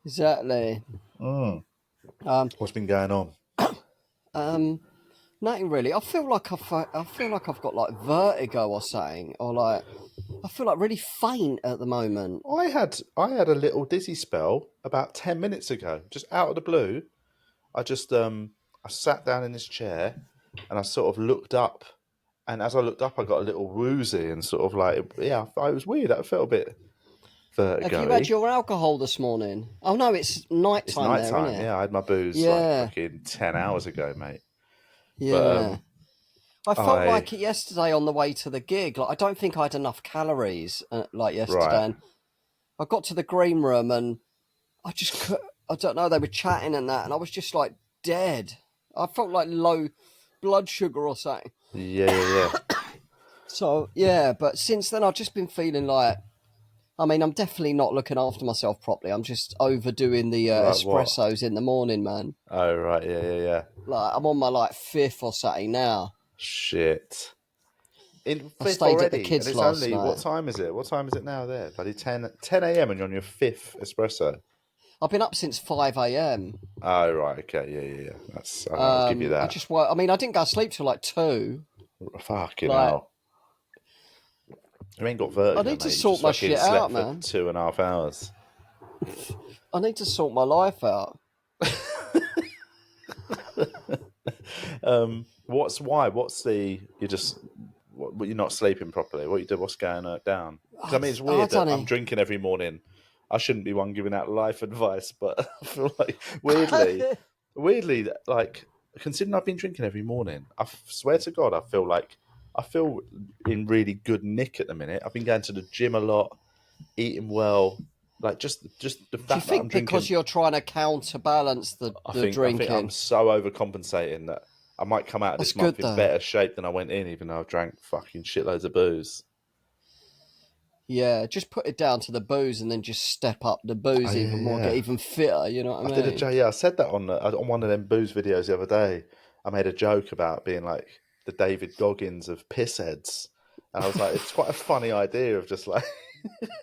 Exactly. What's been going on? Nothing really. I feel like I've got like vertigo or something, or like I feel like really faint at the moment. I had a little dizzy spell about 10 minutes ago, just out of the blue. I sat down in this chair and I sort of looked up, and as I looked up, I got a little woozy and sort of like, it was weird. I felt a bit vertigo. Have you had your alcohol this morning? Oh no, it's night It's time night there, time. isn't it? Yeah, I had my booze like fucking 10 hours ago, mate. Yeah. But I felt like it yesterday on the way to the gig. Like I don't think I had enough calories like yesterday. Right. And I got to the green room and I don't know, they were chatting and that, and I was just like dead. I felt like low blood sugar or something. Yeah. So, yeah, but since then I've just been feeling like, I mean, I'm definitely not looking after myself properly. I'm just overdoing the espressos in the morning, man. Oh, right, yeah. Like, I'm on my, like, 5th or something now. Shit. In I 5th stayed already? at the kids' and it's last only, night. what time is it? What time is it now there? Bloody 10 a.m. and you're on your 5th espresso. I've been up since 5 a.m. Oh, right, okay, yeah. I'll give you that. I didn't go to sleep till like 2. Fucking hell. You ain't got vertigo, I need to mate. sort my shit out, man. For 2.5 hours. I need to sort my life out. You're not sleeping properly? What you do? What's going down? Because I mean, it's weird that I'm drinking every morning. I shouldn't be one giving out life advice, but I feel like weirdly, like considering I've been drinking every morning, I swear to God, I feel in really good nick at the minute. I've been going to the gym a lot, eating well. Like just the fact that I'm drinking. Because you're trying to counterbalance the drinking? I think I'm so overcompensating that I might come out of this month in better shape than I went in, even though I've drank fucking shitloads of booze. Yeah, just put it down to the booze and then just step up the booze even more, get even fitter, you know what I mean? I said that on one of them booze videos the other day. I made a joke about being like the David Goggins of pissheads. And I was like, it's quite a funny idea of just like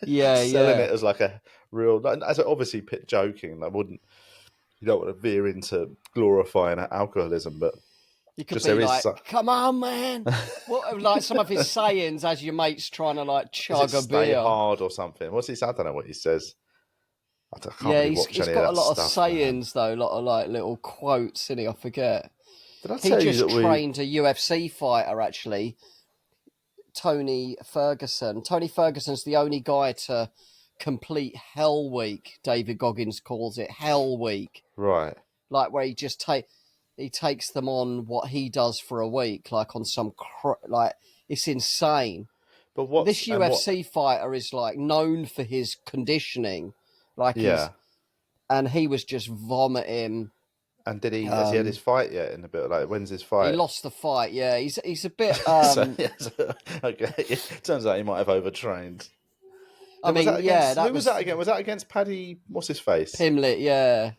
selling it as like a real, as obviously joking. You don't want to veer into glorifying alcoholism, but you could be like, come on, man. What, like some of his sayings as your mate's trying to like chug a beer. Stay hard or something. What's he say? I don't know what he says. I can't really watch he's any got of a that lot stuff, of sayings, though. A lot of like little quotes, and I forget. Did I tell he you just that trained a UFC fighter, actually, Tony Ferguson. Tony Ferguson's the only guy to complete Hell Week, David Goggins calls it, Hell Week. Right. Like where he just takes them on what he does for a week, like on some like it's insane. But this UFC fighter is like known for his conditioning, like and he was just vomiting. And did he? Has he had his fight yet? In a bit, like when's his fight? He lost the fight. Yeah, he's a bit. Okay, turns out he might have overtrained. I mean, who was that again? Was that against Paddy? What's his face? Pimlet. Yeah.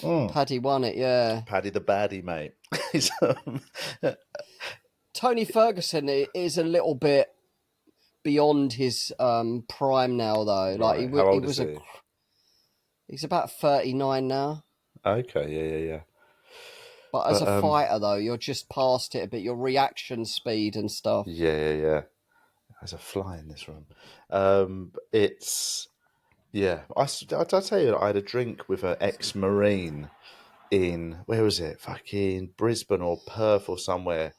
Paddy won it, yeah. Paddy the baddie, mate. Tony Ferguson is a little bit beyond his prime now, though. Like How old is he? He's about 39 now. Okay, yeah. But as a fighter, though, you're just past it a bit. Your reaction speed and stuff. Yeah. There's a fly in this room. Yeah, I'll tell you, I had a drink with an ex-Marine in, where was it? Fucking Brisbane or Perth or somewhere.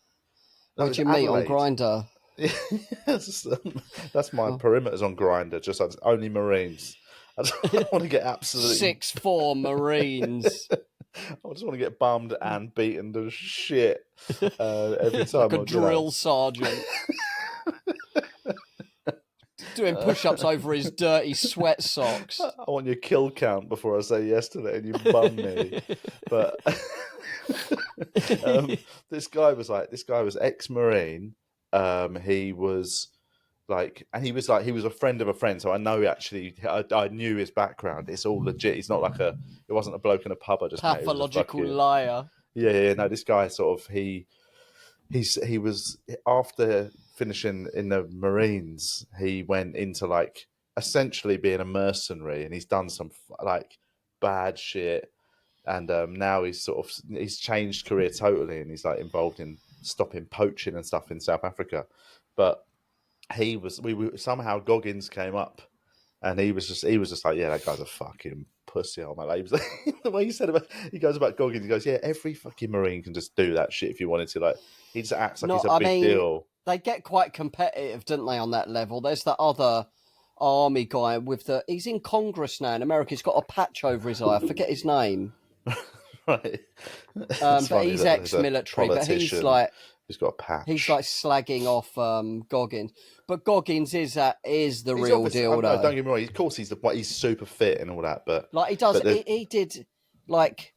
What did you meet on Grindr? That's my perimeters on Grindr, just only Marines. I don't want to get absolutely... 6'4" Marines. I just want to get bummed and beaten to shit every time. Like a drill sergeant. Doing push-ups over his dirty sweat socks. I want your kill count before I say yes to that, and you bum me. But this guy was ex-Marine. He was he was a friend of a friend, so I know I knew his background. It's all legit. He's not like it wasn't a bloke in a pub. I just pathological liar. Yeah. No, this guy sort of he was, after finishing in the Marines, he went into like essentially being a mercenary, and he's done some like bad shit. And now he's changed career totally, and he's like involved in stopping poaching and stuff in South Africa. But somehow Goggins came up, and he was just like, yeah, that guy's a fucking pussy. Oh my, like, the way he goes about Goggins, he goes, yeah, every fucking Marine can just do that shit if you wanted to. Like, he just acts like it's a big deal. They get quite competitive, don't they, on that level? There's that other army guy he's in Congress now in America. He's got a patch over his eye. I forget his name. Right. But he's ex-military, but he's got a patch. He's like slagging off Goggins. But Goggins is the real deal, though. Don't get me wrong. Of course, he's super fit and all that, but like he does. He did like,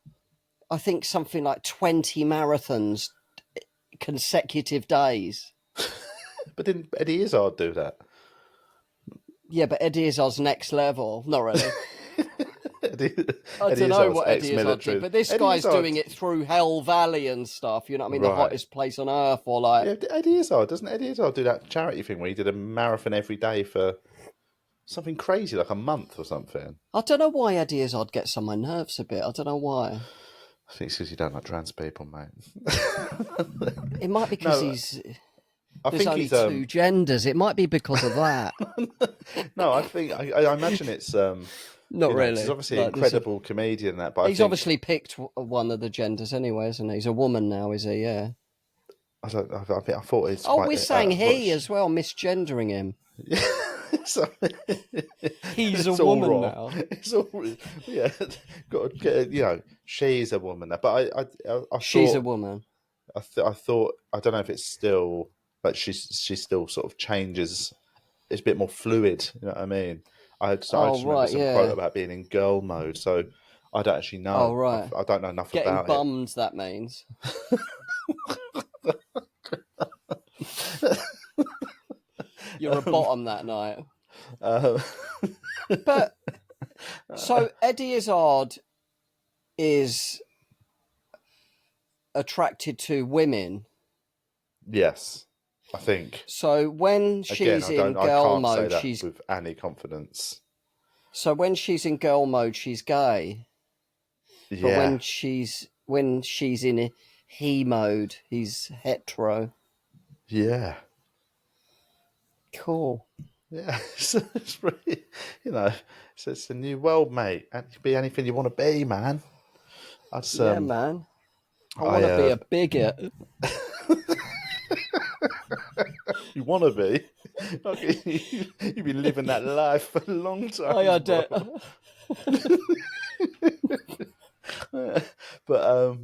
I think something like 20 marathons consecutive days. But didn't Eddie Izzard do that? Yeah, but Eddie Izzard's next level. Not really. I don't know what Eddie Izzard did, but this guy's doing it through Hell Valley and stuff. You know what I mean? Right. The hottest place on earth, or like Eddie Izzard. Doesn't Eddie Izzard do that charity thing where he did a marathon every day for something crazy, like a month or something? I don't know why Eddie Izzard gets on my nerves a bit. I don't know why. I think it's because you don't like trans people, mate. It might be because there's only two genders. It might be because of that. No, I imagine it's not really. He's obviously an incredible comedian. But he's obviously picked one of the genders anyway, isn't he? He's a woman now, is he? Yeah. I thought it's. Oh, we're saying he as well, misgendering him. He's a woman now. It's all, yeah, got to, she's a woman now. But I she's a woman. I thought, I don't know if it's still, but she still sort of changes. It's a bit more fluid. You know what I mean? I just remember some quote about being in girl mode. So I don't actually know. Oh, right. I don't know enough Getting about bummed, it. That means. You're a bottom that night. But so Eddie Izzard is attracted to women. Yes, I think. So when she's in girl mode, she's with any confidence. So when she's in girl mode, she's gay. Yeah. But when she's in he mode, he's hetero. Yeah. Cool. Yeah, it's really, it's a new world, mate. You can be anything you want to be, man. Yeah, man. I want to be a bigot. You want to be? You've been living that life for a long time. I do. But I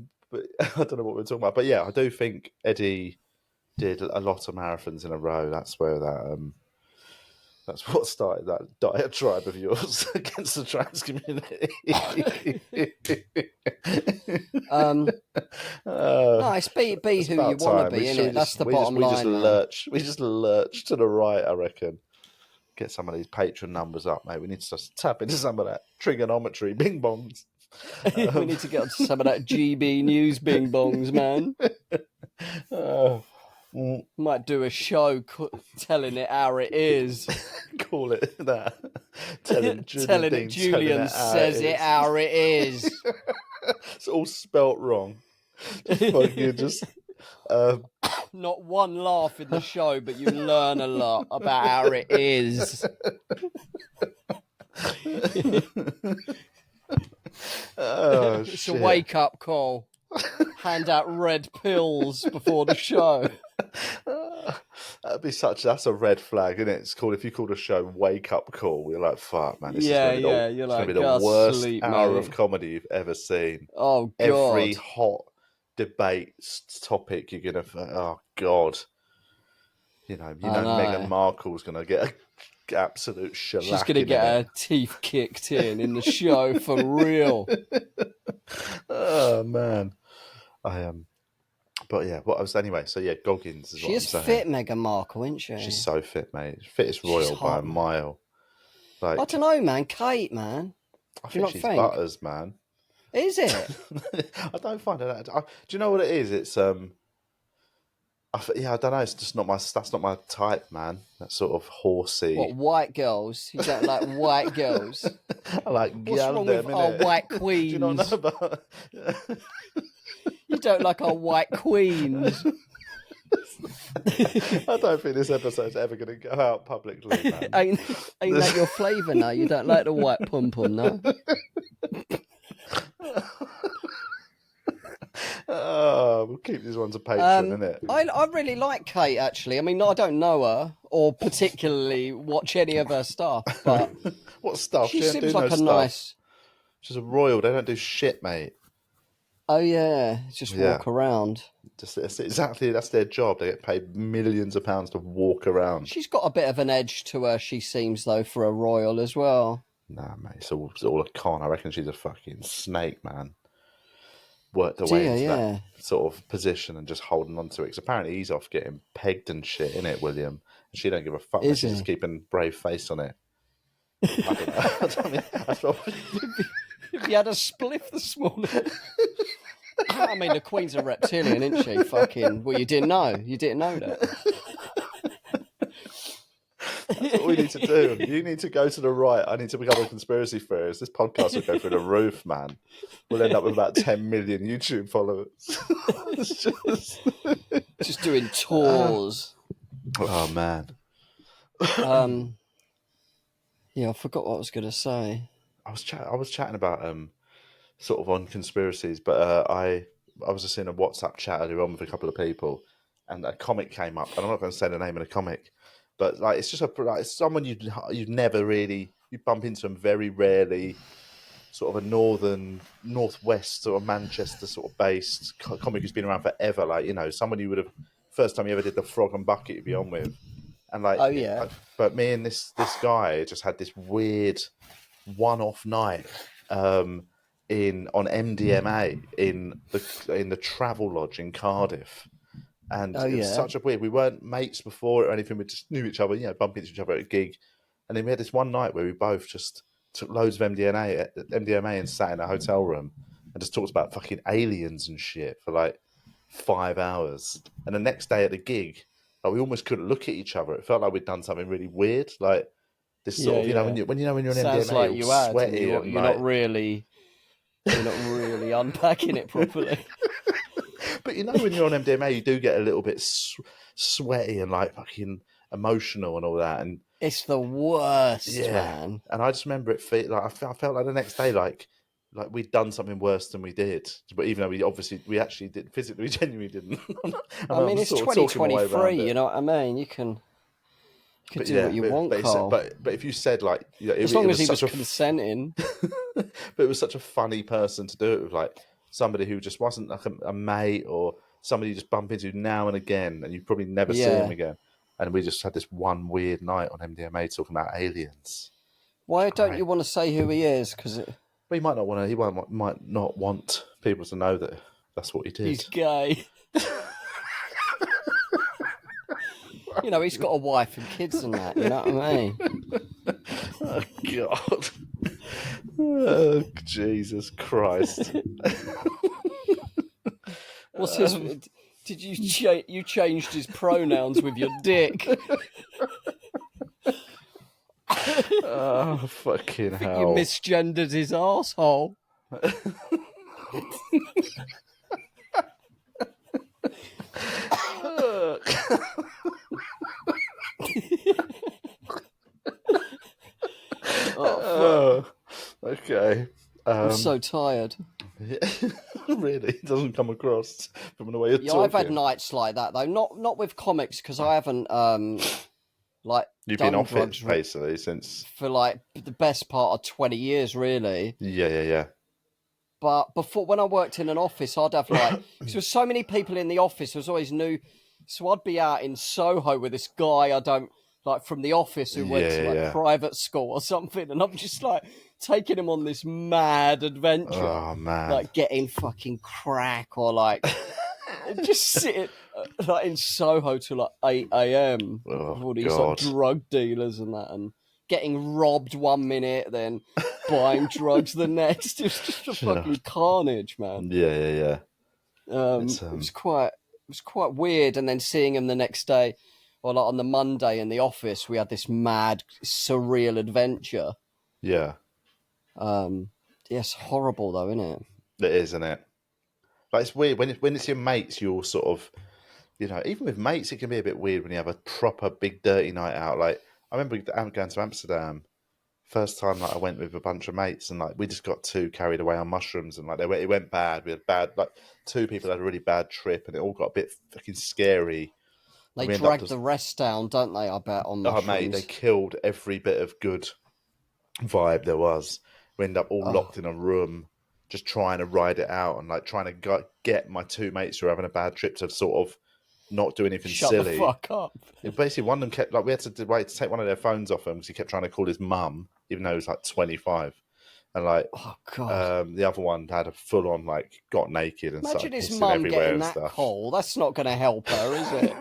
don't know what we're talking about. But yeah, I do think Eddie did a lot of marathons in a row. That's where that's what started that diatribe of yours against the trans community. Nice, be who you want to be, innit? That's the bottom line. We just lurch to the right, I reckon. Get some of these Patreon numbers up, mate. We need to just tap into some of that trigonometry bing bongs. We need to get onto some of that GB News bing bongs, man. Might do a show telling it how it is. Call it that. Telling Julian says it how it is. It's all spelt wrong. Just not one laugh in the show, but you learn a lot about how it is. It's a wake-up call. Hand out red pills before the show. That's a red flag, isn't it? It's called, if you called a show Wake Up Call, you're like, fuck, man, you're like, going to be the worst hour of comedy you've ever seen. Oh, God. Every hot debate topic you're going to, oh, God. You know Meghan Markle's going to get an absolute shellacking. She's going to get her teeth kicked in the show for real. Oh, man. I am. But yeah, so yeah, Goggins is what I'm saying. She is fit, Meghan Markle, isn't she? She's so fit, mate. Fit as royal by a mile. Like, I don't know, man. Kate, man. I think she's butters, man. Is it? I don't find it. Do you know what it is? It's I don't know. It's just that's not my type, man. That sort of horsey. What, white girls? You don't like white girls? I like. What's wrong with our white queens? Do you not know about? You don't like our white queens? I don't think this episode's ever going to go out publicly, man. ain't that your flavour now? You don't like the white pom-pom, no? We'll keep these ones a patron, innit? I really like Kate, actually. I mean, I don't know her or particularly watch any of her stuff, but what stuff? She seems like a nice. She's a royal. They don't do shit, mate. Oh yeah, just walk around. That's their job. They get paid millions of pounds to walk around. She's got a bit of an edge to her, she seems, though, for a royal as well. Nah, mate, it's all a con. I reckon she's a fucking snake, man. Worked her way into that sort of position and just holding on to it. Because apparently he's off getting pegged and shit, innit, William? And she don't give a fuck. She's just keeping a brave face on it. I don't know. If you had a spliff this morning. I mean, the Queen's a reptilian, isn't she? Fucking. Well, you didn't know. You didn't know that. That's what we need to do. You need to go to the right. I need to become a conspiracy theorist. This podcast will go through the roof, man. We'll end up with about 10 million YouTube followers. Just doing tours. Oh, man. Yeah, I forgot what I was going to say. I was chatting about sort of on conspiracies, but I was just in a WhatsApp chat earlier on with a couple of people, and a comic came up, and I'm not going to say the name of the comic, but like it's just it's someone you'd never really, you bump into them very rarely, sort of a northwest sort of Manchester sort of based comic who's been around forever, like, you know, someone you would have first time you ever did the Frog and Bucket you'd be on with, and like, oh yeah, but me and this guy just had this weird one-off night on MDMA in the Travel Lodge in Cardiff, and it was such a weird. We weren't mates before or anything. We just knew each other, you know, bumping into each other at a gig, and then we had this one night where we both just took loads of MDMA and sat in a hotel room and just talked about fucking aliens and shit for like 5 hours. And the next day at the gig, like, we almost couldn't look at each other. It felt like we'd done something really weird, like. This sort of, you know, when you're on sounds MDMA, like you had, sweaty, you're not really unpacking it properly. But you know, when you're on MDMA, you do get a little bit sweaty and like fucking emotional and all that, and it's the worst, man. And I just remember it like I felt like the next day, like we'd done something worse than we did, but even though we actually did physically, we genuinely didn't. I mean, it's 2023. You know what I mean? You can do what you want, Carl. But if you said, like, you know, as long as he was consenting. But it was such a funny person to do it with, like somebody who just wasn't like a mate or somebody you just bump into now and again, and you probably never see him again. And we just had this one weird night on MDMA talking about aliens. Why don't you want to say who he is? Because he might not want to. He might not want people to know that that's what he did. He's gay. You know, he's got a wife and kids and that, you know what I mean? Oh, God. Oh, Jesus Christ. What's his... Did you changed his pronouns with your dick? Oh, fucking hell. You misgendered his arsehole. Okay. I'm so tired. Really? It doesn't come across from the way you're talking. I've had nights like that, though. Not with comics, because I haven't, You've been off it, basically, since... For, like, the best part of 20 years, really. Yeah. But before, when I worked in an office, I'd have, like... Because there were so many people in the office, there was always new... So I'd be out in Soho with this guy from the office who went to private school or something, and I'm just like taking him on this mad adventure. Oh man! Like getting fucking crack or like just sitting like in Soho till like 8 a.m. with all these like drug dealers and that, and getting robbed one minute, then buying drugs the next. It was just a fucking carnage, man. Yeah. It was quite was quite weird. And then seeing him the next day, or like on the Monday in the office, we had this mad, surreal adventure. Yeah. Yes, horrible though, isn't it? It is, isn't it? But it's weird when it's your mates. You'll sort of, even with mates, it can be a bit weird when you have a proper big dirty night out. Like I remember going to Amsterdam. First time, like I went with a bunch of mates, and like we just got too carried away on mushrooms, and like it went bad. We had bad, like 2 people had a really bad trip, and it all got a bit fucking scary. They drag the rest down, don't they? I bet on mushrooms. Oh mate, they killed every bit of good vibe there was. We ended up all locked in a room, just trying to ride it out, and like trying to get my 2 mates who were having a bad trip to sort of not do anything silly. Shut the fuck up. Basically, one of them kept, like, we had to wait to take one of their phones off him because he kept trying to call his mum, even though he was like 25. And like, the other one had a full on, like, got naked and imagine started his mum getting that call. That's not going to help her, is it?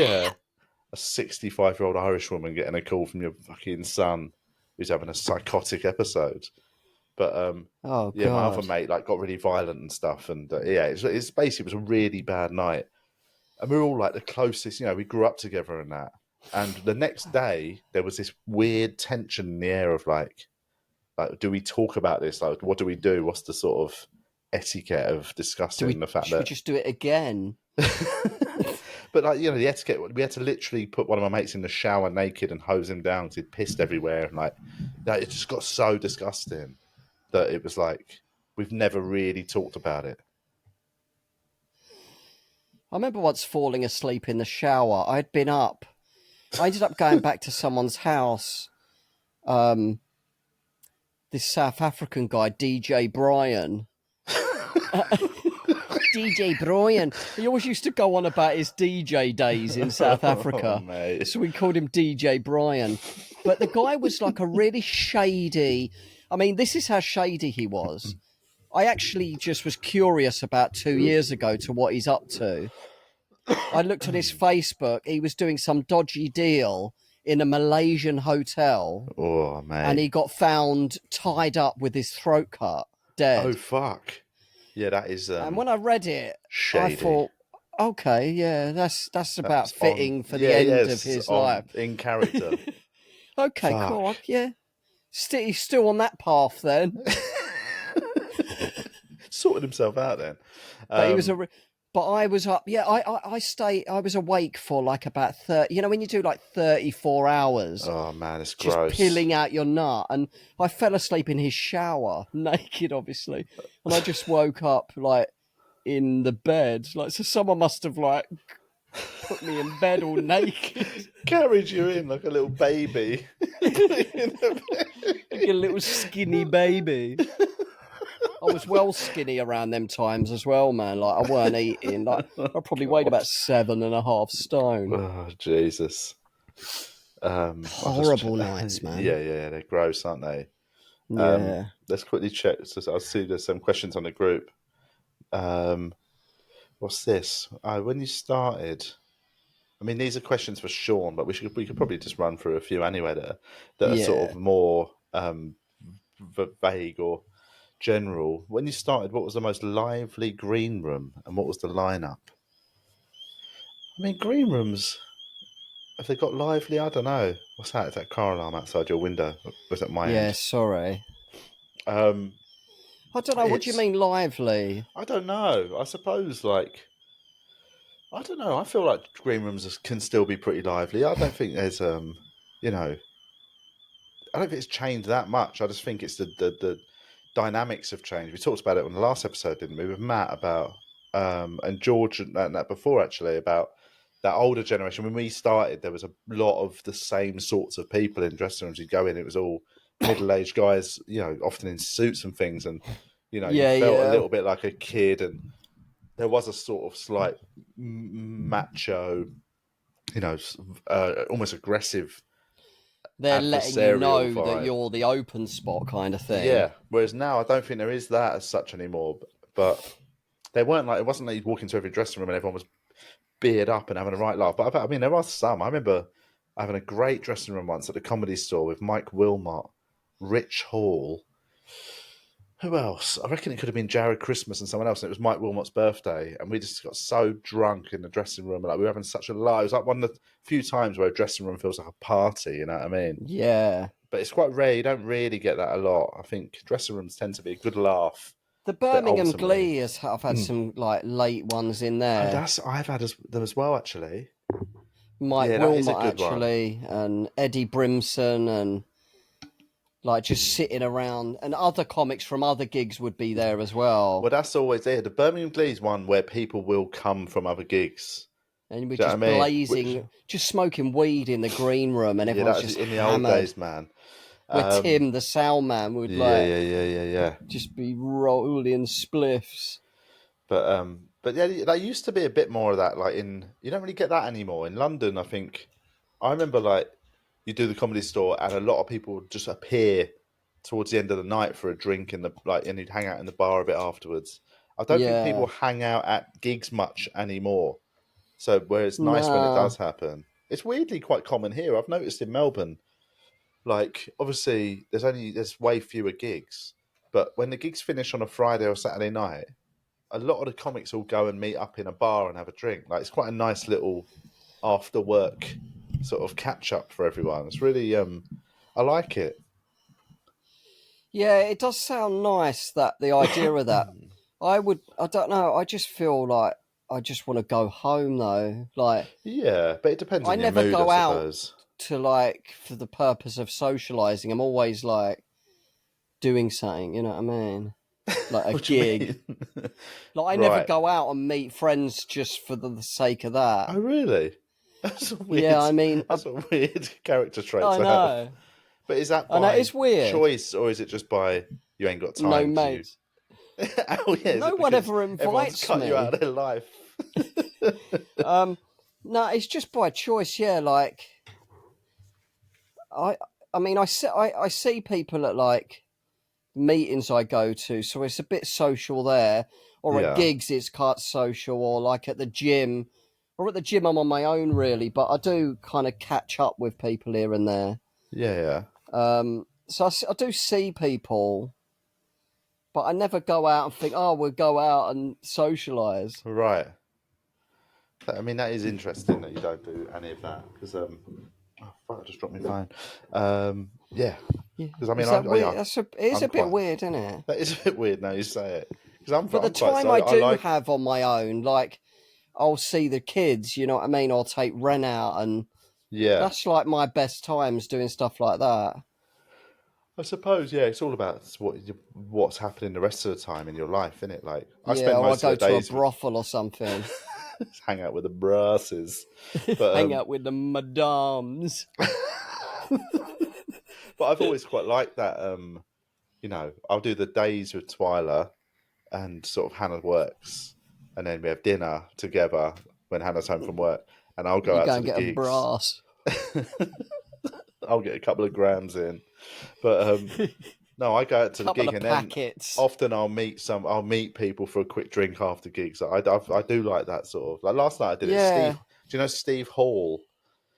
Yeah. A 65-year-old Irish woman getting a call from your fucking son who's having a psychotic episode. But my other mate like got really violent and stuff, and it's basically, it was a really bad night, and we were all like the closest. We grew up together and that. And the next day there was this weird tension in the air of like, do we talk about this? Like, what do we do? What's the sort of etiquette of discussing the fact should we just do it again? But like, the etiquette, we had to literally put one of my mates in the shower naked and hose him down because he'd pissed everywhere, and like it just got so disgusting that it was like, we've never really talked about it. I remember once falling asleep in the shower. I'd been up. I ended up going back to someone's house. This South African guy, DJ Brian. DJ Brian. He always used to go on about his DJ days in South Africa. So we called him DJ Brian. But the guy was like a really shady... I mean, this is how shady he was. I actually just was curious about 2 years ago to what he's up to. I looked at his Facebook. He was doing some dodgy deal in a Malaysian hotel. Oh, man. And he got found tied up with his throat cut, dead. Oh, fuck. Yeah, that is... and when I read it, shady. I thought, okay, yeah, that's about fitting for the end of his life. In character. Okay, fuck. Cool. Yeah. He's still on that path then. Sorted himself out then. But he was but I was up. Yeah, I was awake for like about 30. When you do like 34 hours. Oh man, it's just gross. Peeling out your nut, and I fell asleep in his shower, naked, obviously, and I just woke up like in the bed. Like, so someone must have like put me in bed all naked, carried you in like a little baby, like a little skinny baby. I was well skinny around them times as well, man. Like, I weren't eating. Like, I probably weighed about 7.5 stone. Oh, Jesus. Horrible nights, man. Yeah, they're gross, aren't they? Yeah. Let's quickly check. So I'll see there's some questions on the group. What's this? When you started... I mean, these are questions for Seann, but we could probably just run through a few anyway that are sort of more vague or... general. When you started, what was the most lively green room and what was the lineup? I mean, green rooms, have they got lively? I don't know. What's that? Is that car alarm outside your window? Or was that my end? Yeah, sorry. I don't know. What do you mean lively? I don't know. I suppose, like, I don't know. I feel like green rooms can still be pretty lively. I don't think there's, I don't think it's changed that much. I just think it's the dynamics have changed. We talked about it on the last episode, didn't we, with Matt about and George and that before, actually, about that older generation. When we started, there was a lot of the same sorts of people in dressing rooms. You'd go in, it was all middle-aged guys, often in suits and things, and you felt a little bit like a kid, and there was a sort of slight macho, almost aggressive. They're letting you know that you're the open spot kind of thing. Yeah. Whereas now, I don't think there is that as such anymore. But they weren't like, it wasn't like you'd walk into every dressing room and everyone was beard up and having a right laugh. But I mean, there are some. I remember having a great dressing room once at the Comedy Store with Mike Wilmot, Rich Hall. Who else? I reckon it could have been Jared Christmas and someone else, and it was Mike Wilmot's birthday, and we just got so drunk in the dressing room, like we were having such a laugh. It was like one of the few times where a dressing room feels like a party, you know what I mean? Yeah. But it's quite rare. You don't really get that a lot. I think dressing rooms tend to be a good laugh. The Birmingham Glee I've had some like late ones in there. I've had them as well, actually. Mike Wilmot, actually, and Eddie Brimson, and like just sitting around, and other comics from other gigs would be there as well. Well, that's always there. The Birmingham Glee is one where people will come from other gigs. And we're just blazing, just smoking weed in the green room, and everyone's just in the old days, man. Where Tim, the sound man, would just be rolling spliffs. But yeah, there used to be a bit more of that. Like you don't really get that anymore in London. I think I remember like you do the Comedy Store, and a lot of people would just appear towards the end of the night for a drink and you'd hang out in the bar a bit afterwards. I don't think people hang out at gigs much anymore. So where it's nice when it does happen. It's weirdly quite common here. I've noticed in Melbourne, like obviously there's way fewer gigs, but when the gigs finish on a Friday or Saturday night, a lot of the comics will go and meet up in a bar and have a drink. Like it's quite a nice little after work sort of catch up for everyone. It's really I like it. Yeah, it does sound nice, that the idea of that. I don't know, I just feel like I just want to go home though. Like, yeah, but it depends on your mood, I suppose. I never go out to like for the purpose of socialising. I'm always like doing something, you know what I mean? Like a gig. Like I never go out and meet friends just for the sake of that. Oh really? That's a weird. Yeah, I mean, that's a weird character trait. I know. But is that by it's weird. choice, or is it just by you ain't got time? No mates. Oh yeah. No one ever invites cut me. You out of their life. No, it's just by choice. Yeah, like I mean, I see people at like meetings I go to, so it's a bit social there. Or at gigs, it's quite social. Or like at the gym, I'm on my own really, but I do kind of catch up with people here and there. Yeah. So I do see people, but I never go out and think, oh, we'll go out and socialise. Right. I mean, that is interesting that you don't do any of that because oh fuck, I just dropped my phone. Yeah. Because I mean, it is a bit weird, isn't it? That is a bit weird now you say it. But the time I do have on my own, like I'll see the kids, you know what I mean? I'll take Ren out, and that's like my best times doing stuff like that. I suppose, yeah, it's all about what's happening the rest of the time in your life, isn't it? Like I go to a brothel or something. Hang out with the brasses. But, hang out with the madams. But I've always quite liked that, you know, I'll do the days with Twyla and sort of Hannah works, and then we have dinner together when Hannah's home from work, and I'll go out to the gigs. A brass. I'll get a couple of grams in. But no, I go out to the gig, and then often I'll meet people for a quick drink after gigs. I do like that sort of. Like last night I did it. Do you know Steve Hall?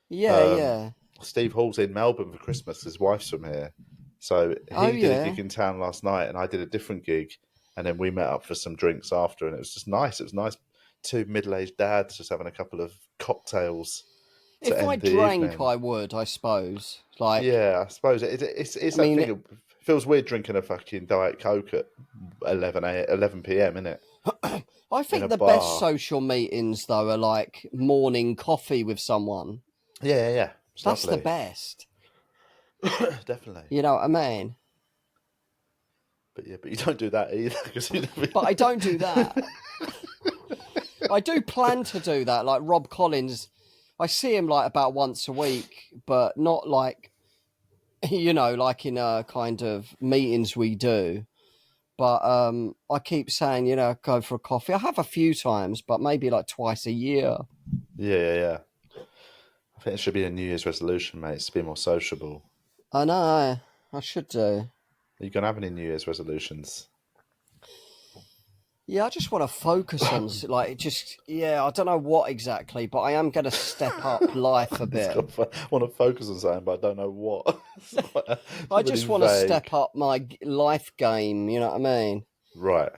Yeah. Steve Hall's in Melbourne for Christmas. His wife's from here, so he did a gig in town last night, and I did a different gig, and then we met up for some drinks after, and it was just nice. It was nice, two middle-aged dads just having a couple of cocktails. If I drank, I would, I suppose. Like, yeah, I suppose it's that thing. It feels weird drinking a fucking Diet Coke at 11 p.m, isn't it? I think the best social meetings, though, are like morning coffee with someone. Yeah. That's the best. Definitely. You know what I mean? But you don't do that either. But I don't do that. I do plan to do that. Like Rob Collins, I see him like about once a week, but not like, you know, like in a kind of meetings we do. But I keep saying, you know, go for a coffee. I have a few times, but maybe like twice a year. Yeah. I think it should be a New Year's resolution, mate, to be more sociable. I know. I should do. Are you going to have any New Year's resolutions? Yeah, I just want to focus on, like, I don't know what exactly, but I am going to step up life a bit. I want to focus on something, but I don't know what. I just want to step up my life game, you know what I mean? Right.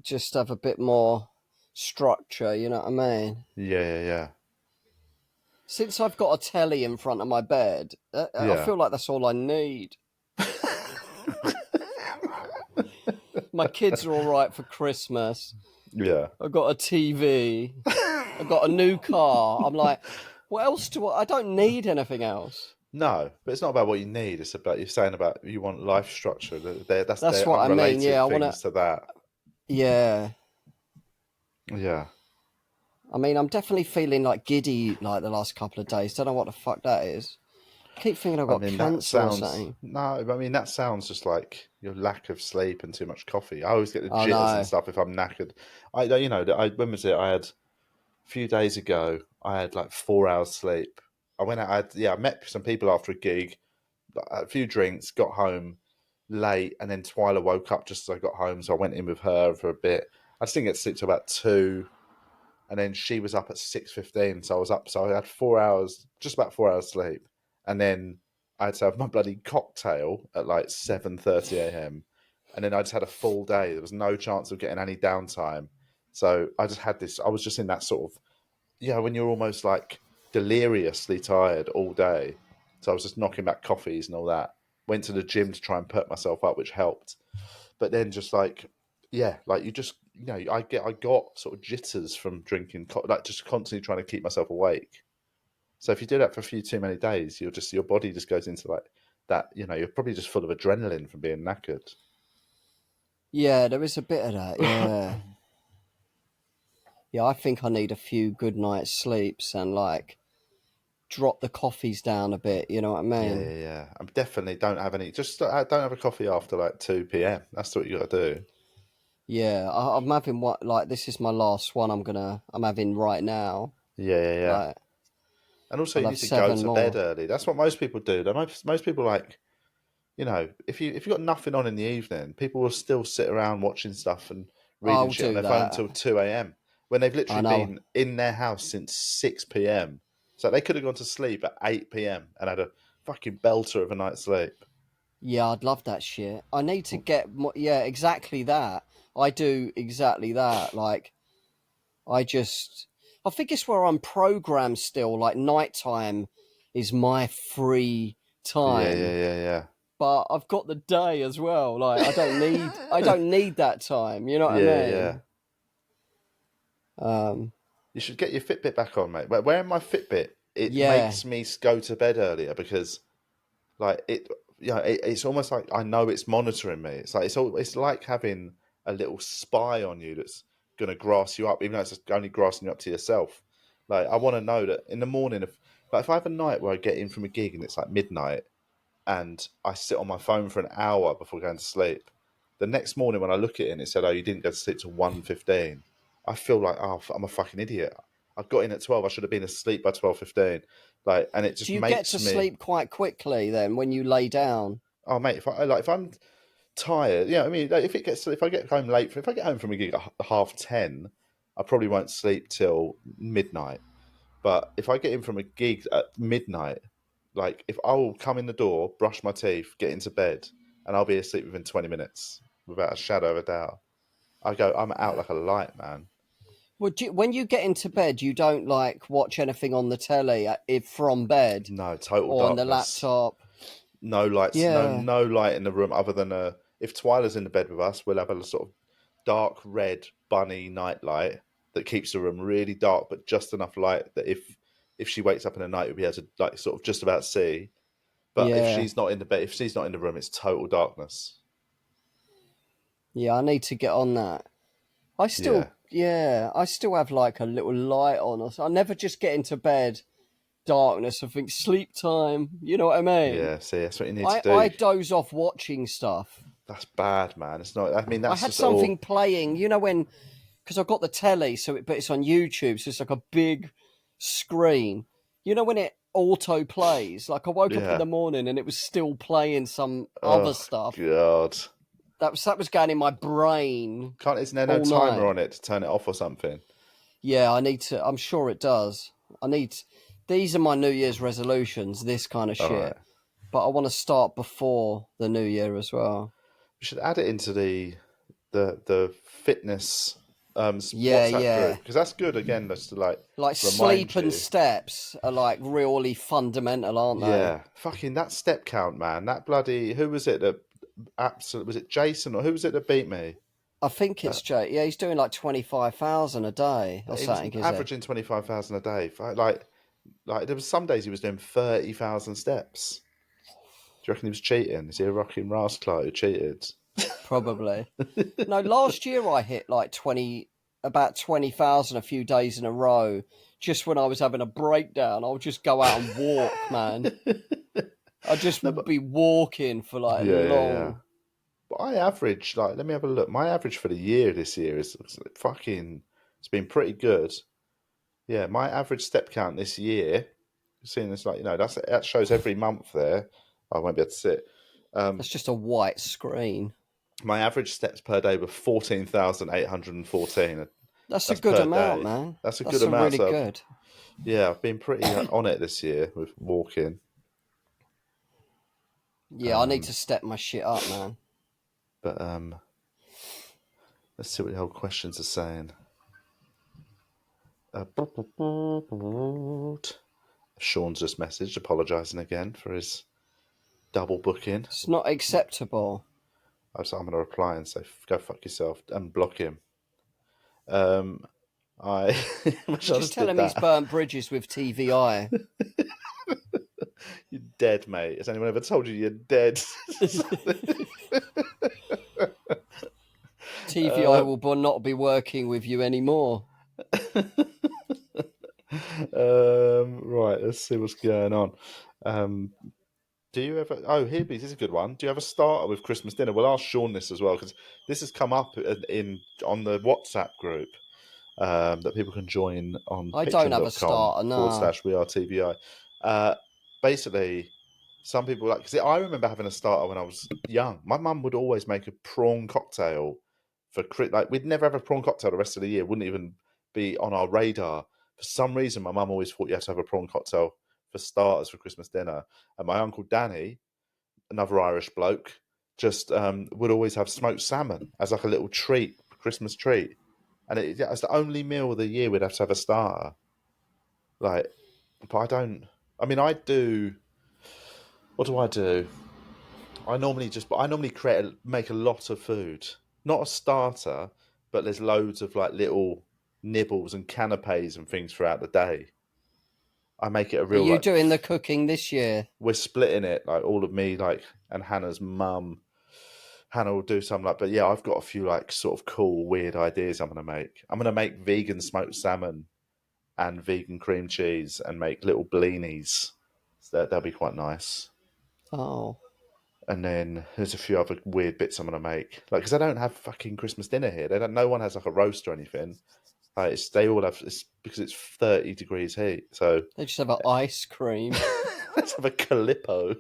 Just have a bit more structure, you know what I mean? Yeah. Since I've got a telly in front of my bed, I feel like that's all I need. My kids are all right for Christmas. Yeah. I've got a TV. I've got a new car. I'm like, what else I don't need anything else. No, but it's not about what you need. It's about, you're saying about you want life structure. That's what I mean. Yeah, I want to that. Yeah. Yeah. I mean, I'm definitely feeling like giddy like the last couple of days. Don't know what the fuck that is. I keep thinking I've got cancer or something. No, I mean, that sounds just like your lack of sleep and too much coffee. I always get the jitters and stuff if I'm knackered. When was it? I had a few days ago, I had like 4 hours sleep. I went out, I met some people after a gig, a few drinks, got home late, and then Twyla woke up just as I got home, so I went in with her for a bit. I just didn't get to sleep till about 2, and then she was up at 6:15, so I was up, so I had 4 hours, just about 4 hours sleep. And then I had to have my bloody cocktail at like 7:30 a.m. And then I just had a full day. There was no chance of getting any downtime. So I just had this, I was just in that sort of, when you're almost like deliriously tired all day. So I was just knocking back coffees and all that. Went to the gym to try and perk myself up, which helped. But then just like, you just, I got sort of jitters from drinking, like just constantly trying to keep myself awake. So if you do that for a few too many days, your body just goes into like that, you're probably just full of adrenaline from being knackered. Yeah, there is a bit of that, yeah. Yeah, I think I need a few good night's sleeps and like drop the coffees down a bit, you know what I mean? Yeah. I definitely don't have any, just don't have a coffee after like 2 p.m. That's what you got to do. Yeah, I'm having this is my last one I'm having right now. Yeah. And also, you need to go to bed early. That's what most people do. Most people, like, if you've got nothing on in the evening, people will still sit around watching stuff and reading shit on their phone until 2 a.m. when they've literally been in their house since 6 p.m. So they could have gone to sleep at 8 p.m. and had a fucking belter of a night's sleep. Yeah, I'd love that shit. I need to get more, exactly that. I do exactly that. Like, I think it's where I'm programmed still. Like, nighttime is my free time. Yeah. But I've got the day as well. Like, I don't need that time. You know what I mean? Yeah. You should get your Fitbit back on, mate. Wearing my Fitbit, it makes me go to bed earlier because, like, it's almost like I know it's monitoring me. It's like having a little spy on you that's going to grass you up, even though it's only grassing you up to yourself. Like, I want to know that in the morning, if I have a night where I get in from a gig and it's like midnight and I sit on my phone for an hour before going to sleep, the next morning when I look at it and it said, "Oh, you didn't go to sleep till 1:15," I feel like, oh, I'm a fucking idiot. I got in at 12. I should have been asleep by 12:15. Like, and it just makes me. Do you get to sleep quite quickly then when you lay down? Oh, mate, if I'm tired, I mean, like, if I get home late, if I get home from a gig at 10:30, I probably won't sleep till midnight. But if I get in from a gig at midnight, like, if I'll come in the door, brush my teeth, get into bed, and I'll be asleep within 20 minutes without a shadow of a doubt. I'm out like a light, man. Well, when you get into bed, you don't like watch anything on the telly from bed? No, total or darkness. on the laptop? No lights, no light in the room other than if Twyla's in the bed with us, we'll have a sort of dark red bunny night light that keeps the room really dark, but just enough light that if she wakes up in the night, we'll be able to like sort of just about see. But if she's not in the bed, if she's not in the room, it's total darkness. Yeah, I need to get on that. I still have like a little light on. I never just get into bed, darkness. I think sleep time. You know what I mean? Yeah, see, that's what you need to do. I doze off watching stuff. That's bad, man. It's not. I mean, that's. I had something playing. You know when? Because I've got the telly, but it's on YouTube, so it's like a big screen. You know when it auto plays? Like I woke up in the morning and it was still playing some other stuff. God. That was going in my brain. Isn't there no timer on it to turn it off or something? Yeah, I need to. I'm sure it does. These are my New Year's resolutions, this kind of shit. Right. But I want to start before the New Year as well. We should add it into the fitness WhatsApp group, because that's good again. That's to like sleep and steps are like really fundamental, aren't they? Yeah, fucking that step count, man. That bloody who was it that was it Jason or who was it that beat me? I think it's Jay. Yeah, he's doing like 25,000 a day or something. Averaging 25,000 a day. Like there was some days he was doing 30,000 steps. Do you reckon he was cheating? Is he a rocking rascal who cheated? Probably. No, last year I hit like about 20,000 a few days in a row. Just when I was having a breakdown, I would just go out and walk, man. I just would be walking for like long. Yeah. But I average, like, let me have a look. My average for the year this year is fucking, it's been pretty good. Yeah, my average step count this year, seeing this, like, that shows every month there. I won't be able to see it. That's just a white screen. My average steps per day were 14,814. That's a good amount, man. That's a good amount. Really good. Yeah, I've been pretty on it this year with walking. Yeah, I need to step my shit up, man. But let's see what the old questions are saying. Sean's just messaged, apologising again for his double booking. It's not acceptable. So I'm going to reply and say, go fuck yourself and block him. Just tell him he's burnt bridges with TVI. You're dead, mate. Has anyone ever told you you're dead? TVI will not be working with you anymore. Right, let's see what's going on. Do you ever... Oh, here, this is a good one. Do you have a starter with Christmas dinner? We'll ask Seann this as well, because this has come up on the WhatsApp group that people can join on. I don't have a starter, no. /WeAreTVI. Basically, some people like... Because I remember having a starter when I was young. My mum would always make a prawn cocktail for... Like, we'd never have a prawn cocktail the rest of the year. It wouldn't even be on our radar. For some reason, my mum always thought you had to have a prawn cocktail for starters for Christmas dinner. And my uncle Danny, another Irish bloke, just would always have smoked salmon as like a little treat, Christmas treat. And it was the only meal of the year we'd have to have a starter. Like, but I don't... I mean, I do... What do I do? I normally make a lot of food. Not a starter, but there's loads of like little nibbles and canapes and things throughout the day. I make it a real... Are you doing the cooking this year? We're splitting it, like all of me, like, and Hannah's mum. Hannah will do some, like, but yeah, I've got a few like sort of cool, weird ideas I'm going to make. I'm going to make vegan smoked salmon and vegan cream cheese and make little blinis. So that'll be quite nice. Oh. And then there's a few other weird bits I'm going to make. Like, because I don't have fucking Christmas dinner here. No one has like a roast or anything. Like, they all have, because it's 30 degrees heat. So they just have an ice cream. Let's have a Calippo.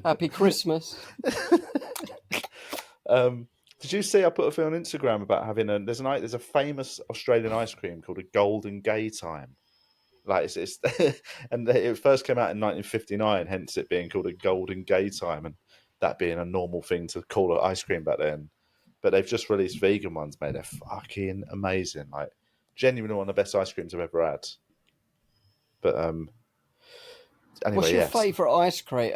Happy Christmas. Did you see I put a thing on Instagram about having there's a famous Australian ice cream called a Golden Gay Time. Like it's and it first came out in 1959, hence it being called a Golden Gay Time, and that being a normal thing to call an ice cream back then. But they've just released vegan ones, mate. They're fucking amazing. Like, genuinely one of the best ice creams I've ever had. But anyway, what's your favourite ice cream?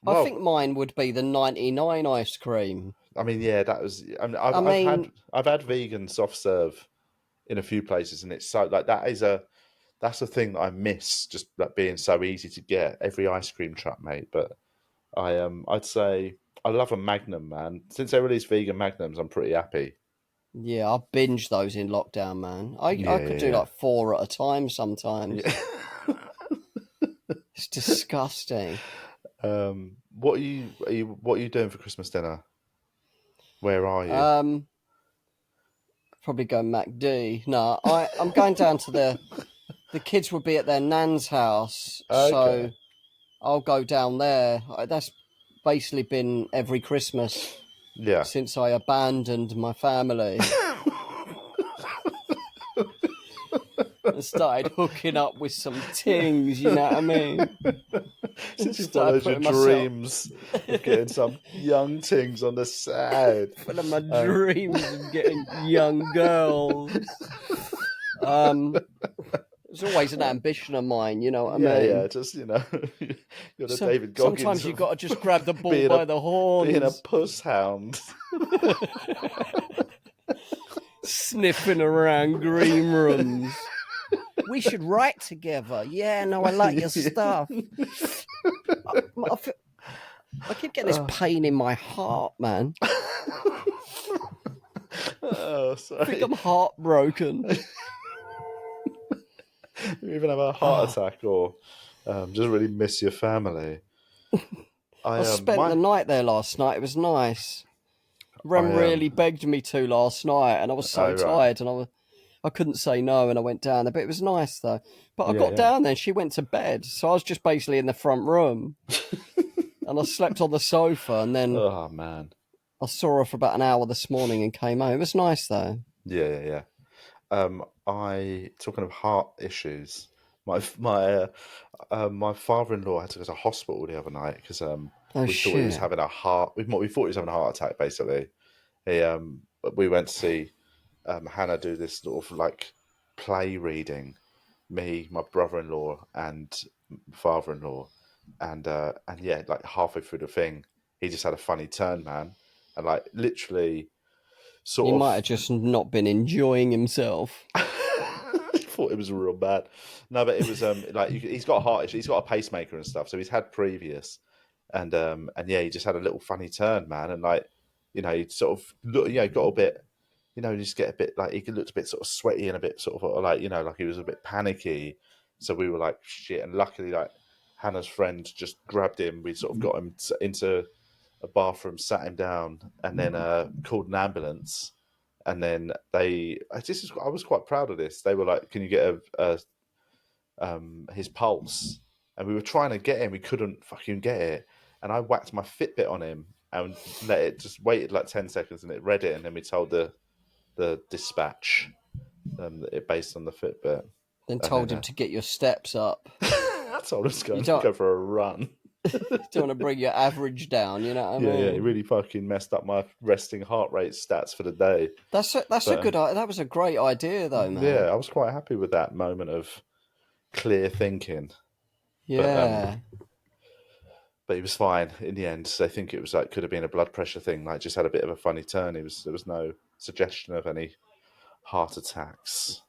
I think mine would be the 99 ice cream. I mean, yeah, that was... I've had vegan soft serve in a few places, and it's so... Like, that's a thing that I miss, just like being so easy to get. Every ice cream truck, mate. But I'd say... I love a Magnum, man. Since they released vegan Magnums, I'm pretty happy. Yeah, I binge those in lockdown, man. I could do like 4 at a time sometimes. Yeah. It's disgusting. What are you doing for Christmas dinner? Where are you? Probably go MacD. No, I'm going down to the kids will be at their nan's house, so I'll go down there. basically been every Christmas Yeah. since I abandoned my family. And started hooking up with some tings, you know what I mean? Since you followed your dreams of getting some young tings on the side. Full of my dreams of getting young girls. It's always an ambition of mine, you know what I mean? Yeah, just, you're the David Goggins. Sometimes you've got to just grab the bull by the horns. Being a puss hound. Sniffing around green rooms. We should write together. Yeah, no, I like your stuff. I keep getting this pain in my heart, man. Oh, sorry. I think I'm heartbroken. You even have a heart attack or just really miss your family. I spent the night there last night. It was nice. Rem really begged me to last night, and I was so tired, and I couldn't say no, and I went down there. But it was nice, though. But I got down there, and she went to bed, so I was just basically in the front room. And I slept on the sofa, and then oh man, I saw her for about an hour this morning and came home. It was nice, though. Yeah. Talking of heart issues, my father-in-law had to go to hospital the other night because we thought he was having a heart. We thought he was having a heart attack. Basically, we went to see Hannah do this sort of like play reading. Me, my brother-in-law, and father-in-law, and yeah, like halfway through the thing, he just had a funny turn, man, and like literally. He might have just not been enjoying himself. He thought it was real bad. No, but it was like he's got a heart issue. He's got a pacemaker and stuff, so he's had previous, and yeah, he just had a little funny turn, man, and like he sort of got a bit, you just get a bit like he looked a bit sort of sweaty and a bit sort of like like he was a bit panicky. So we were like shit, and luckily like Hannah's friend just grabbed him. We sort of got him into a bathroom, sat him down, and then called an ambulance. And then I was quite proud of this. They were like, "Can you get his pulse?" And we were trying to get him, we couldn't fucking get it. And I whacked my Fitbit on him and let it just waited like 10 seconds, and it read it. And then we told the dispatch it based on the Fitbit. Then told him to get your steps up. I told him to go for a run. You don't want to bring your average down, you know what I mean? Yeah, he really fucking messed up my resting heart rate stats for the day. That's a good idea. That was a great idea, though, man. Yeah, I was quite happy with that moment of clear thinking. Yeah. But he was fine in the end. So I think it was like could have been a blood pressure thing. Like just had a bit of a funny turn. There was no suggestion of any heart attacks.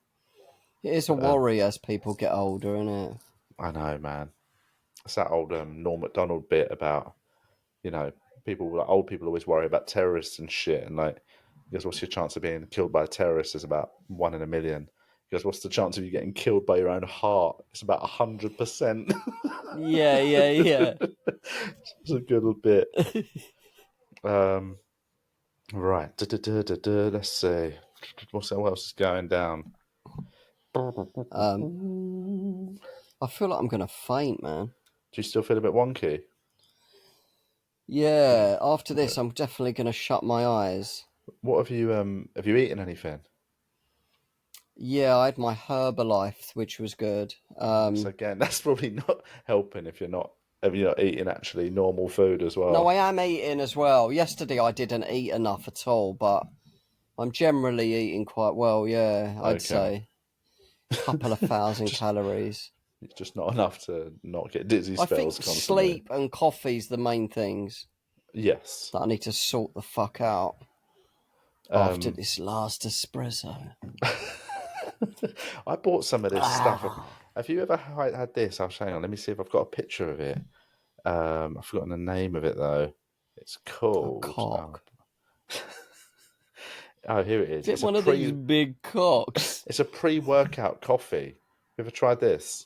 It is a worry as people get older, isn't it? I know, man. It's that old Norm Macdonald bit about, old people always worry about terrorists and shit. And like, he goes, what's your chance of being killed by a terrorist? Is about 1 in a million. He goes, what's the chance of you getting killed by your own heart? It's about 100%. Yeah. It's a good little bit. Right. Let's see. What else is going down? I feel like I'm going to faint, man. Do you still feel a bit wonky? Yeah, after this, I'm definitely going to shut my eyes. What have you eaten anything? Yeah, I had my Herbalife, which was good. So again, that's probably not helping if you're not eating actually normal food as well. No, I am eating as well. Yesterday I didn't eat enough at all, but I'm generally eating quite well, yeah, I'd say. A couple of 1,000 calories. It's just not enough to not get dizzy spells. I think constantly. Sleep and coffee's the main things. Yes. That I need to sort the fuck out after this last espresso. I bought some of this stuff. Have you ever had this? Hang on, let me see if I've got a picture of it. I've forgotten the name of it though. It's called... A cock. Oh, here it is. It's one of these big cocks. It's a pre-workout coffee. You ever tried this?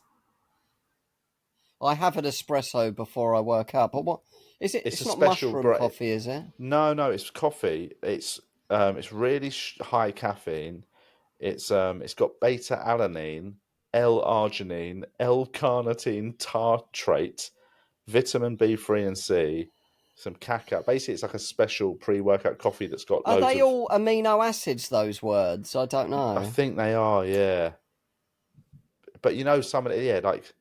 I have an espresso before I work out, but what is it? It's not mushroom coffee, is it? No, it's coffee. It's really high caffeine. It's got beta alanine, L-arginine, L-carnitine tartrate, vitamin B3 and C, some cacao. Basically, it's like a special pre-workout coffee that's got Are loads they of... all amino acids, those words? I don't know. I think they are, yeah. But you know, some of it, yeah, like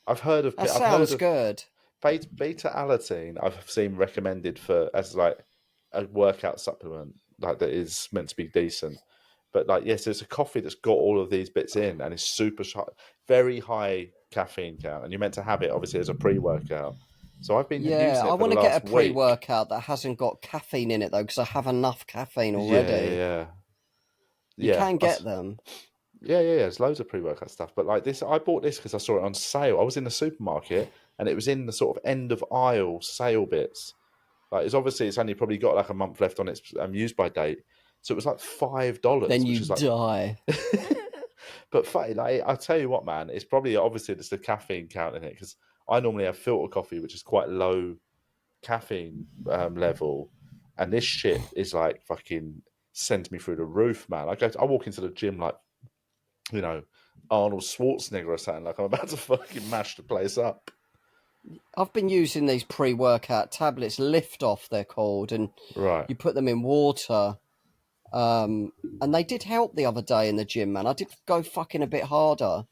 I've heard of... That sounds good. Beta-alotene I've seen recommended as like a workout supplement, like that is meant to be decent. But like, yes, there's a coffee that's got all of these bits in and is super very high caffeine count, and you're meant to have it obviously as a pre-workout. So I've been using it for the last week. I want to get a pre-workout that hasn't got caffeine in it though, because I have enough caffeine already. You can get them. Yeah. There's loads of pre-workout stuff, but like this, I bought this because I saw it on sale. I was in the supermarket and it was in the sort of end of aisle sale bits. Like it's only probably got like a month left on its use by date, so it was like $5. Then you which is like... die. But like, I tell you what, man, it's probably obviously just the caffeine count in it, because I normally have filter coffee, which is quite low caffeine level, and this shit is like fucking sends me through the roof, man. I walk into the gym like, you know, Arnold Schwarzenegger or something, like I'm about to fucking mash the place up. I've been using these pre-workout tablets, Lift Off they're called, and you put them in water. And they did help the other day in the gym, man. I did go fucking a bit harder.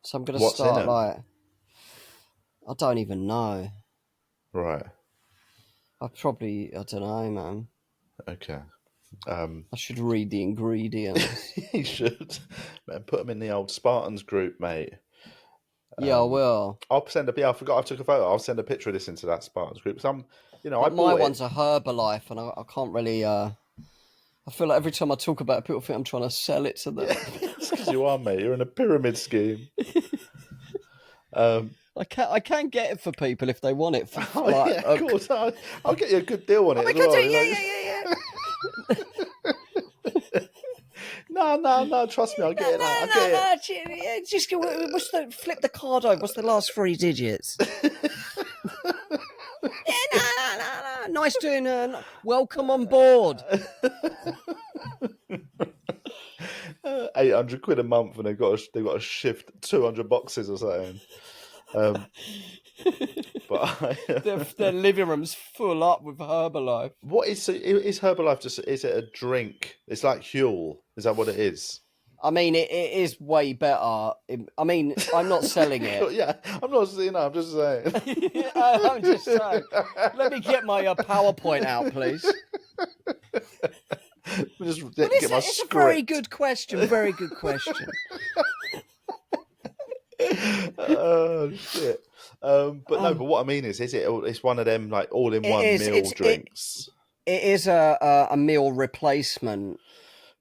So I'm going to start like... I don't even know. Right. I don't know, man. Okay. I should read the ingredients. You should. Man, put them in the old Spartans group, mate. Yeah, I will. I'll send I forgot I took a photo. I'll send a picture of this into that Spartans group. Some, my one's a Herbalife, and I can't really... I feel like every time I talk about it, people think I'm trying to sell it to them. It's because you are, mate. You're in a pyramid scheme. I can get it for people if they want it. Of course. I'll get you a good deal on it. Yeah. No. Trust me, I'll get it. Just flip the card over. What's the last 3 digits? No. Nice doing. Welcome on board. £800 a month, and they've got to shift 200 boxes or something. But their living room's full up with Herbalife. What is Herbalife? Just is it a drink? It's like Huel. Is that what it is? I mean, it is way better. I mean, I'm not selling it. Yeah, I'm not saying. I'm just saying. I'm just saying. Let me get my PowerPoint out, please. It's a very good question. Very good question. Oh shit! But what I mean is it? It's one of them like all-in-one meal drinks. It is a meal replacement.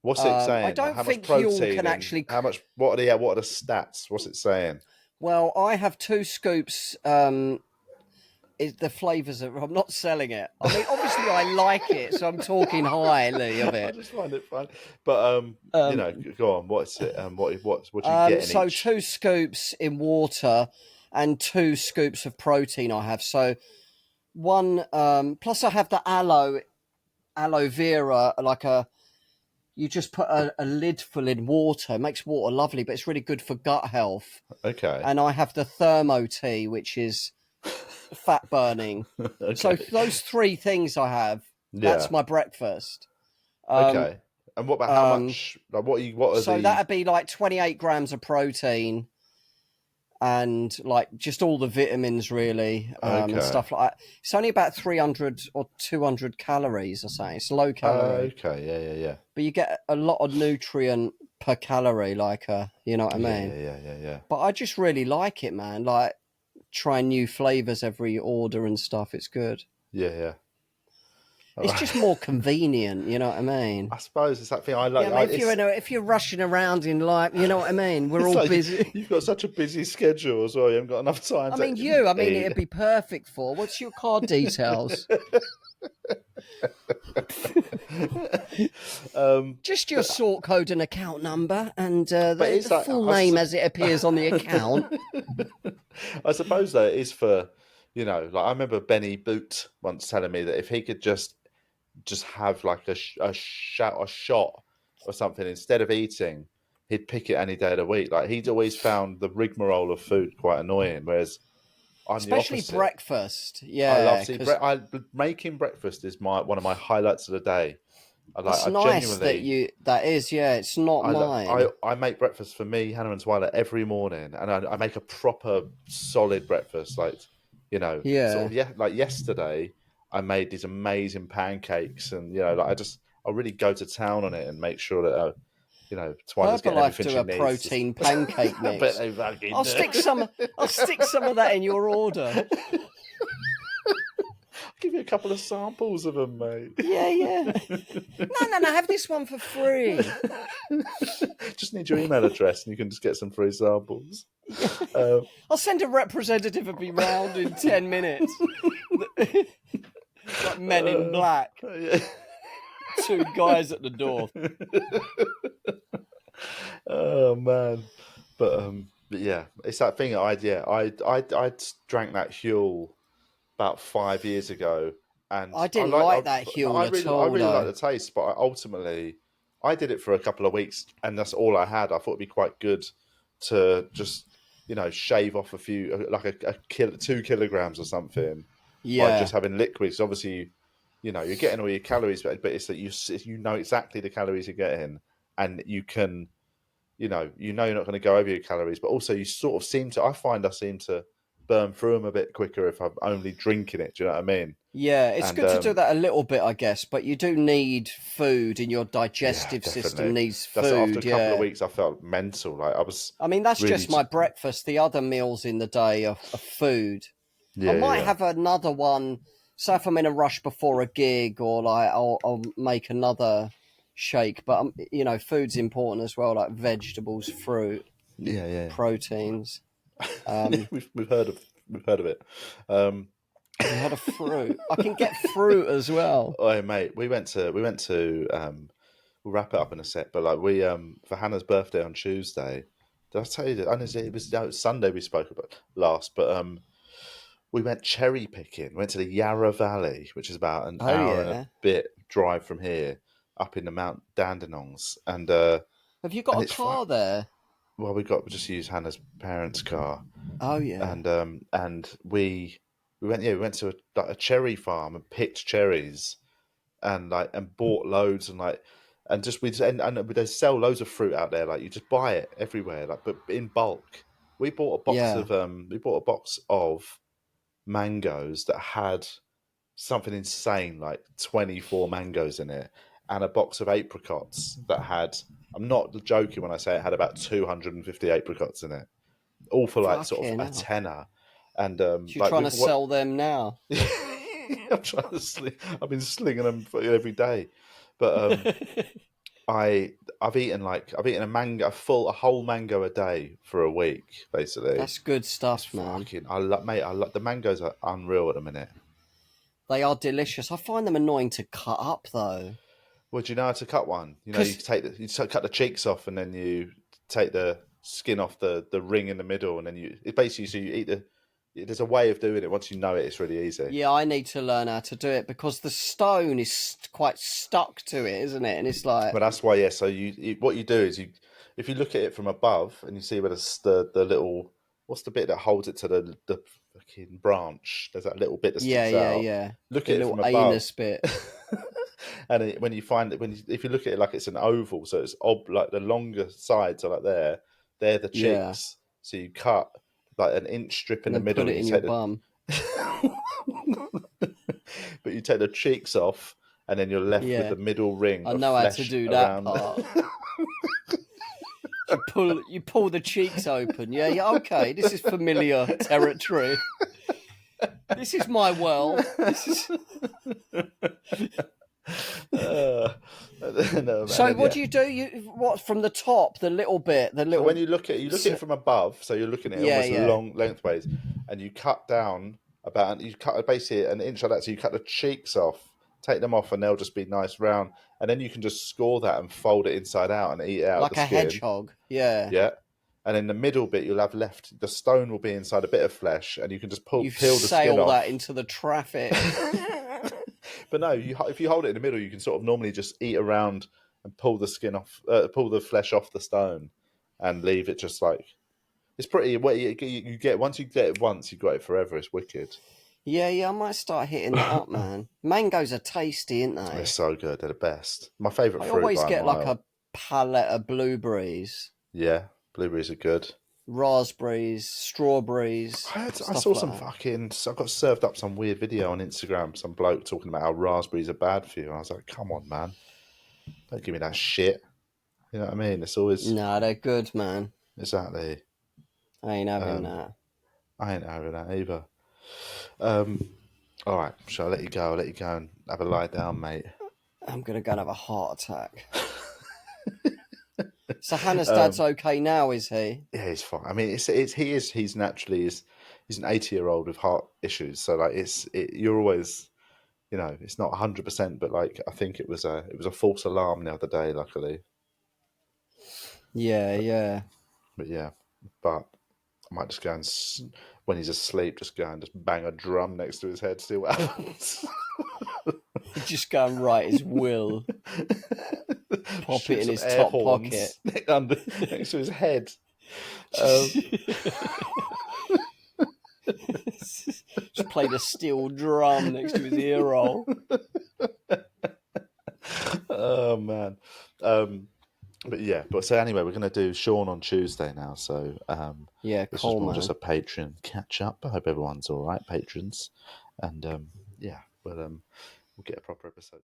What's it saying? I don't how think much protein Huel can actually. How much? What are the stats? What's it saying? Well, I have 2 scoops. The flavours I'm not selling it. I mean, obviously, I like it, so I'm talking highly of it. I just find it fun. But go on. What's it? What do you get? So each? 2 scoops in water and 2 scoops of protein. I have one. Plus, I have the aloe vera, like you just put a lid full in water. It makes water lovely, but it's really good for gut health. Okay. And I have the thermo tea, which is fat burning. Okay. So those 3 things I have. That's my breakfast. Okay. And what about how much? Like so that'd be like 28 grams of protein, and like just all the vitamins really, and stuff like that. It's only about 300 or 200 calories or something. It's low calorie. Okay, yeah. But you get a lot of nutrient per calorie, like you know what I mean? Yeah. But I just really like it, man. Like trying new flavors every order and stuff. It's good. Yeah. It's just more convenient, you know what I mean? I suppose it's that thing I like. Yeah, if you're rushing around in life, you know what I mean? We're all busy. You've got such a busy schedule as well. You haven't got enough time. It'd be perfect for. What's your card details? Just your sort code and account number, and the full name as it appears on the account. I suppose though it is for, like I remember Benny Boot once telling me that if he could just have like a shot or something instead of eating, he'd pick it any day of the week. Like he'd always found the rigmarole of food quite annoying, whereas I'm especially the opposite. Breakfast. I love making breakfast is one of my highlights of the day. It's nice that is. It's not mine. I make breakfast for me, Hannah and Twyla every morning, and I make a proper solid breakfast. Like, like yesterday, I made these amazing pancakes, and I really go to town on it and make sure that Twyla's getting everything she needs. Do a protein pancake mix. I'll stick some of that in your order. Give you a couple of samples of them, mate. Yeah. No, have this one for free. Just need your email address and you can just get some free samples. I'll send a representative of me round in 10 minutes. Like Men in Black. Yeah. 2 guys at the door. Oh, man. But yeah, it's that thing. I drank that Huel about 5 years ago, and I didn't like that Huel at all. I really like the taste, but ultimately I did it for a couple of weeks, and that's all I had. I thought it'd be quite good to just shave off a few, like 2 kilograms or something. Yeah, by just having liquids. Obviously, you're getting all your calories, but it's that you know exactly the calories you're getting, and you can, you're not going to go over your calories, but also you sort of I seem to burn through them a bit quicker if I'm only drinking it. Do you know what I mean? Yeah, it's good to do that a little bit, I guess, but you do need food, and your digestive system needs food. After a couple of weeks, I felt mental. That's really just my breakfast. The other meals in the day are food. Yeah, I might have another one. So if I'm in a rush before a gig, or I'll make another shake. But food's important as well, like vegetables, fruit, proteins. We've heard of it. We had a fruit. I can get fruit as well. Oh, mate, we went to. We'll wrap it up in a sec, but for Hannah's birthday on Tuesday. Did I tell you that? It was Sunday we spoke about last, but we went cherry picking. Went to the Yarra Valley, which is about an hour and a bit drive from here, up in the Mount Dandenongs. And have you got a car there? Well, we just used Hannah's parents' car. Oh yeah. And we went to a cherry farm and picked cherries, and bought loads and they sell loads of fruit out there. Like, you just buy it everywhere, but in bulk. We bought a box of mangoes that had something insane like 24 mangoes in it, and a box of apricots that had, I'm not joking when I say it had about 250 apricots in it, all for a tenner. And you're trying to sell them now. I'm trying to I've been slinging them every day, but I've eaten a whole mango a day for a week, basically. That's good stuff, man. The mangoes are unreal at the minute. They are delicious. I find them annoying to cut up, though. Well, do you know how to cut one? You cut the cheeks off, and then you take the skin off the ring in the middle, and then you eat the. There's a way of doing it. Once you know it, it's really easy. Yeah, I need to learn how to do it, because the stone is quite stuck to it, isn't it? And it's like... Well, that's why, yeah. So what you do is if you look at it from above and you see where the little... What's the bit that holds it to the fucking branch? There's that little bit that sticks out. Yeah. Look at it from above. Anus bit. And when you find it, if you look at it like it's an oval, so it's like the longer sides are they're the cheeks. Yeah. So you cut like an inch strip in the middle. Put it in your bum. But you take the cheeks off, and then you're left with the middle ring. I know how to do that part. You pull the cheeks open. Yeah, okay. This is familiar territory. This is my world. So what do you do? What from the top? The little bit. So when you look at it from above, so you're looking at it almost long lengthways, and you cut down basically an inch like that. So you cut the cheeks off, take them off, and they'll just be nice round. And then you can just score that and fold it inside out and eat it out like the skin. Like a hedgehog. Yeah. Yeah. And in the middle bit, you'll have left, the stone will be inside a bit of flesh, and you can just peel the skin off. You sail that into the traffic. But no, if you hold it in the middle, you can sort of normally just eat around and pull the skin off, pull the flesh off the stone, and leave it just like It's pretty. Well, you get once you get it once, you got it forever. It's wicked. Yeah, I might start hitting that up, man. Mangoes are tasty, aren't they? They're so good. They're the best. My favourite fruit. I always get like a palette of blueberries. Yeah, blueberries are good. Raspberries, strawberries. I saw some fucking. I got served up some weird video on Instagram. Some bloke talking about how raspberries are bad for you. And I was like, come on, man, don't give me that shit. You know what I mean? It's always they're good, man. Exactly. I ain't having that. I ain't having that either. All right, shall I let you go? I'll let you go and have a lie down, mate. I'm gonna go and have a heart attack. So Hannah's dad's okay now, is he? Yeah, he's fine. I mean, he's an 80-year-old with heart issues. So like, you're always, it's not 100%, but like, I think it was a false alarm the other day. Luckily. Yeah. But I might just go and when he's asleep, just go and just bang a drum next to his head, see what happens. Just go and write his will. Pop it in his top pocket. Next to his head. Just play the steel drum next to his ear roll. Oh, man. But so anyway, we're going to do Seann on Tuesday now. So this is more just a Patreon catch up. I hope everyone's all right, patrons. And we'll get a proper episode.